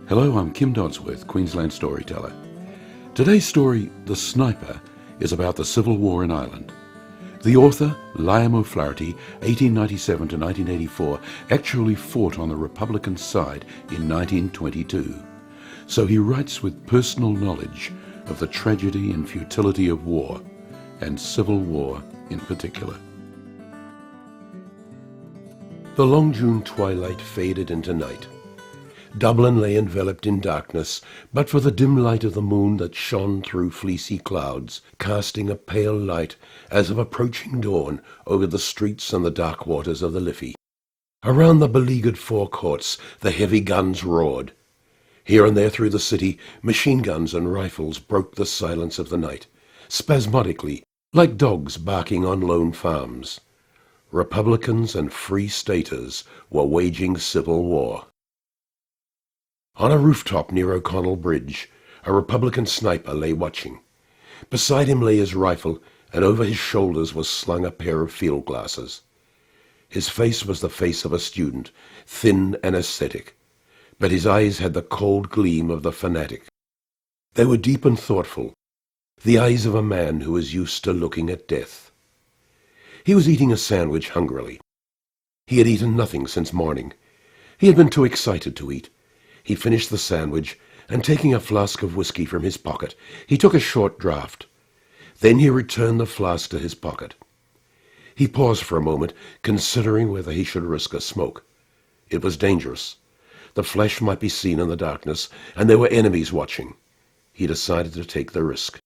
Hello, I'm Kim Dodsworth, Queensland storyteller. Today's story, The Sniper, is about the Civil War in Ireland. The author, Liam O'Flaherty, 1897 to 1984, actually fought on the Republican side in 1922. So he writes with personal knowledge of the tragedy and futility of war, and civil war in particular. The long June twilight faded into night. Dublin lay enveloped in darkness, but for the dim light of the moon that shone through fleecy clouds, casting a pale light as of approaching dawn over the streets and the dark waters of the Liffey. Around the beleaguered forecourts the heavy guns roared. Here and there through the city, machine guns and rifles broke the silence of the night, spasmodically, like dogs barking on lone farms. Republicans and Free Staters were waging civil war. On a rooftop near O'Connell Bridge, a Republican sniper lay watching. Beside him lay his rifle, and over his shoulders was slung a pair of field glasses. His face was the face of a student, thin and ascetic, but his eyes had the cold gleam of the fanatic. They were deep and thoughtful, the eyes of a man who is used to looking at death. He was eating a sandwich hungrily. He had eaten nothing since morning. He had been too excited to eat. He finished the sandwich, and taking a flask of whiskey from his pocket, he took a short draught. Then he returned the flask to his pocket. He paused for a moment, considering whether he should risk a smoke. It was dangerous. The flash might be seen in the darkness, and there were enemies watching. He decided to take the risk.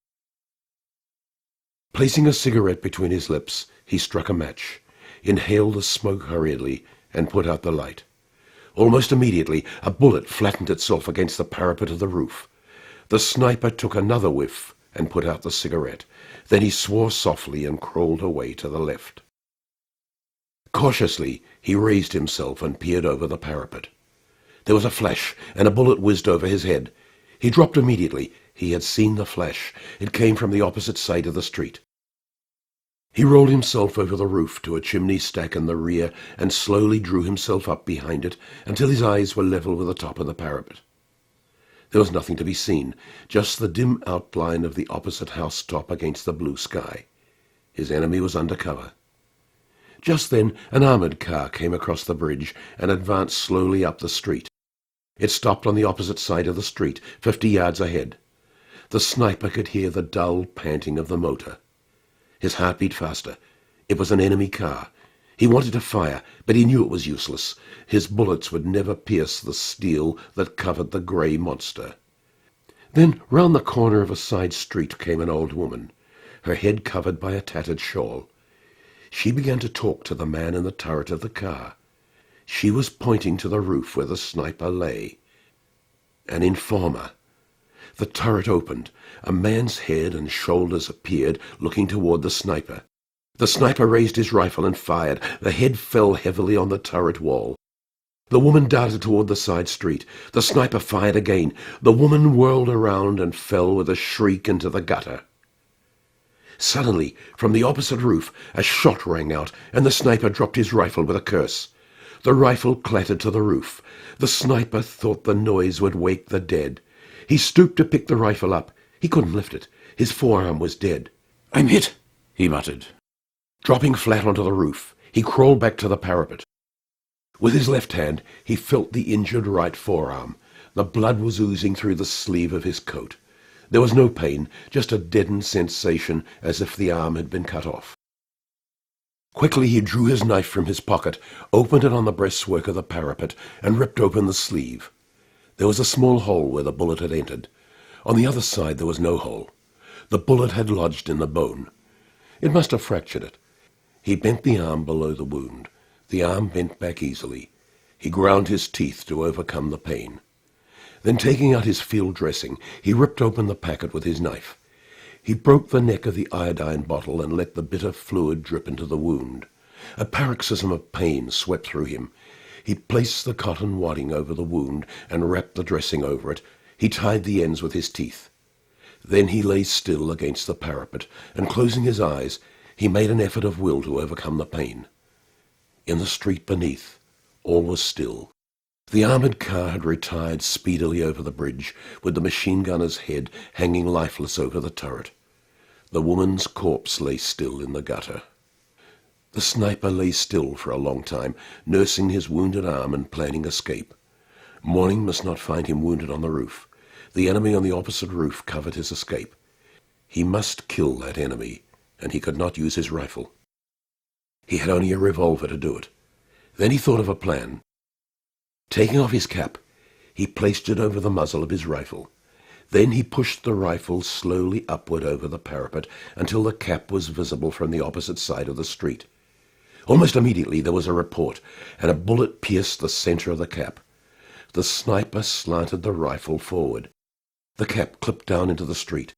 Placing a cigarette between his lips, he struck a match, inhaled the smoke hurriedly, and put out the light. Almost immediately, a bullet flattened itself against the parapet of the roof. The sniper took another whiff and put out the cigarette. Then he swore softly and crawled away to the left. Cautiously, he raised himself and peered over the parapet. There was a flash, and a bullet whizzed over his head. He dropped immediately. He had seen the flash. It came from the opposite side of the street. He rolled himself over the roof to a chimney stack in the rear and slowly drew himself up behind it until his eyes were level with the top of the parapet. There was nothing to be seen, just the dim outline of the opposite housetop against the blue sky. His enemy was under cover. Just then an armoured car came across the bridge and advanced slowly up the street. It stopped on the opposite side of the street, 50 yards ahead. The sniper could hear the dull panting of the motor. His heart beat faster. It was an enemy car. He wanted to fire, but he knew it was useless. His bullets would never pierce the steel that covered the grey monster. Then, round the corner of a side street came an old woman, her head covered by a tattered shawl. She began to talk to the man in the turret of the car. She was pointing to the roof where the sniper lay. An informer. The turret opened. A man's head and shoulders appeared, looking toward the sniper. The sniper raised his rifle and fired. The head fell heavily on the turret wall. The woman darted toward the side street. The sniper fired again. The woman whirled around and fell with a shriek into the gutter. Suddenly, from the opposite roof, a shot rang out, and the sniper dropped his rifle with a curse. The rifle clattered to the roof. The sniper thought the noise would wake the dead. He stooped to pick the rifle up. He couldn't lift it. His forearm was dead. "I'm hit," he muttered. Dropping flat onto the roof, he crawled back to the parapet. With his left hand, he felt the injured right forearm. The blood was oozing through the sleeve of his coat. There was no pain, just a deadened sensation as if the arm had been cut off. Quickly he drew his knife from his pocket, opened it on the breastwork of the parapet, and ripped open the sleeve. There was a small hole where the bullet had entered. On the other side there was no hole. The bullet had lodged in the bone. It must have fractured it. He bent the arm below the wound. The arm bent back easily. He ground his teeth to overcome the pain. Then, taking out his field dressing, he ripped open the packet with his knife. He broke the neck of the iodine bottle and let the bitter fluid drip into the wound. A paroxysm of pain swept through him. He placed the cotton wadding over the wound and wrapped the dressing over it. He tied the ends with his teeth. Then he lay still against the parapet, and closing his eyes, he made an effort of will to overcome the pain. In the street beneath, all was still. The armoured car had retired speedily over the bridge, with the machine gunner's head hanging lifeless over the turret. The woman's corpse lay still in the gutter. The sniper lay still for a long time, nursing his wounded arm and planning escape. Morning must not find him wounded on the roof. The enemy on the opposite roof covered his escape. He must kill that enemy, and he could not use his rifle. He had only a revolver to do it. Then he thought of a plan. Taking off his cap, he placed it over the muzzle of his rifle. Then he pushed the rifle slowly upward over the parapet until the cap was visible from the opposite side of the street. Almost immediately there was a report, and a bullet pierced the center of the cap. The sniper slanted the rifle forward. The cap clipped down into the street.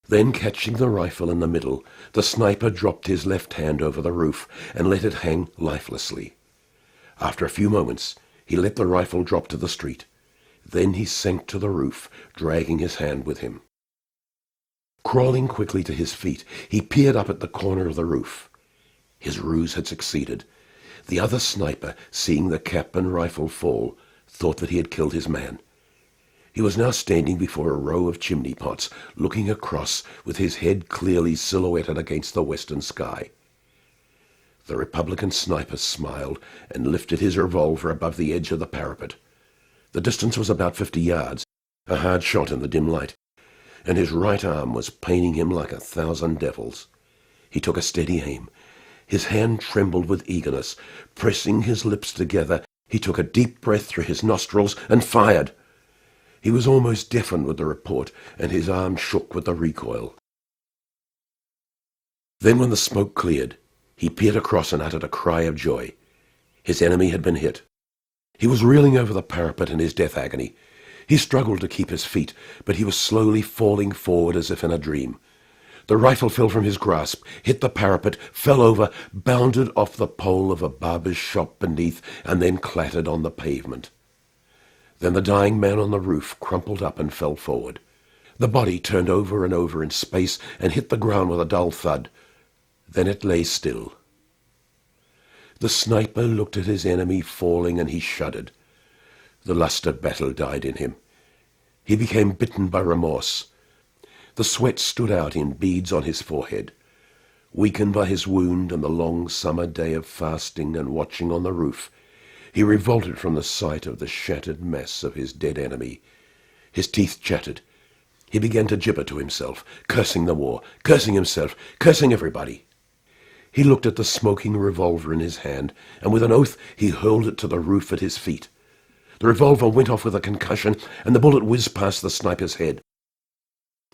Then, catching the rifle in the middle, the sniper dropped his left hand over the roof and let it hang lifelessly. After a few moments, he let the rifle drop to the street. Then he sank to the roof, dragging his hand with him. Crawling quickly to his feet, he peered up at the corner of the roof. His ruse had succeeded. The other sniper, seeing the cap and rifle fall, thought that he had killed his man. He was now standing before a row of chimney pots, looking across, with his head clearly silhouetted against the western sky. The Republican sniper smiled and lifted his revolver above the edge of the parapet. The distance was about 50 yards, a hard shot in the dim light, and his right arm was paining him like 1,000 devils. He took a steady aim. His hand trembled with eagerness. Pressing his lips together, he took a deep breath through his nostrils and fired. He was almost deafened with the report, and his arm shook with the recoil. Then, when the smoke cleared, he peered across and uttered a cry of joy. His enemy had been hit. He was reeling over the parapet in his death agony. He struggled to keep his feet, but he was slowly falling forward as if in a dream. The rifle fell from his grasp, hit the parapet, fell over, bounded off the pole of a barber's shop beneath, and then clattered on the pavement. Then the dying man on the roof crumpled up and fell forward. The body turned over and over in space and hit the ground with a dull thud. Then it lay still. The sniper looked at his enemy falling, and he shuddered. The lust of battle died in him. He became bitten by remorse. The sweat stood out in beads on his forehead. Weakened by his wound and the long summer day of fasting and watching on the roof, he revolted from the sight of the shattered mass of his dead enemy. His teeth chattered. He began to gibber to himself, cursing the war, cursing himself, cursing everybody. He looked at the smoking revolver in his hand, and with an oath he hurled it to the roof at his feet. The revolver went off with a concussion, and the bullet whizzed past the sniper's head.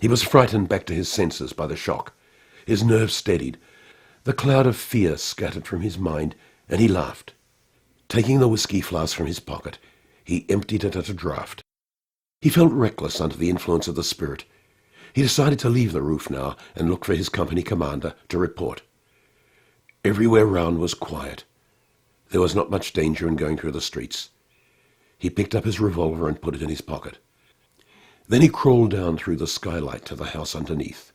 He was frightened back to his senses by the shock. His nerves steadied. The cloud of fear scattered from his mind, and he laughed. Taking the whiskey flask from his pocket, he emptied it at a draught. He felt reckless under the influence of the spirit. He decided to leave the roof now and look for his company commander to report. Everywhere round was quiet. There was not much danger in going through the streets. He picked up his revolver and put it in his pocket. Then he crawled down through the skylight to the house underneath.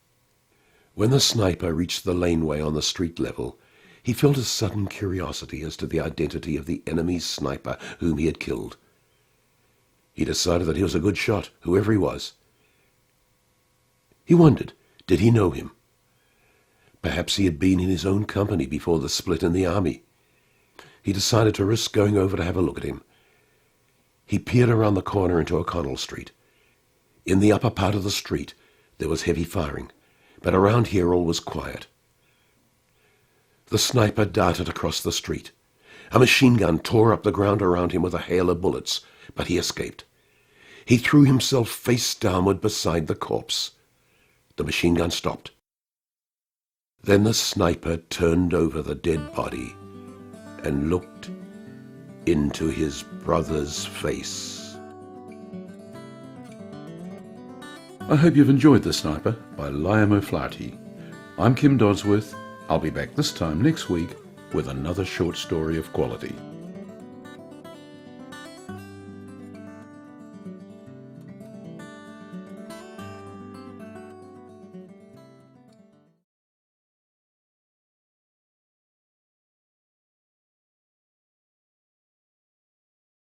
When the sniper reached the laneway on the street level, he felt a sudden curiosity as to the identity of the enemy's sniper whom he had killed. He decided that he was a good shot, whoever he was. He wondered, did he know him? Perhaps he had been in his own company before the split in the army. He decided to risk going over to have a look at him. He peered around the corner into O'Connell Street. In the upper part of the street there was heavy firing, but around here all was quiet. The sniper darted across the street. A machine gun tore up the ground around him with a hail of bullets, but he escaped. He threw himself face downward beside the corpse. The machine gun stopped. Then the sniper turned over the dead body and looked into his brother's face. I hope you've enjoyed The Sniper by Liam O'Flaherty. I'm Kim Dodsworth. I'll be back this time next week with another short story of quality.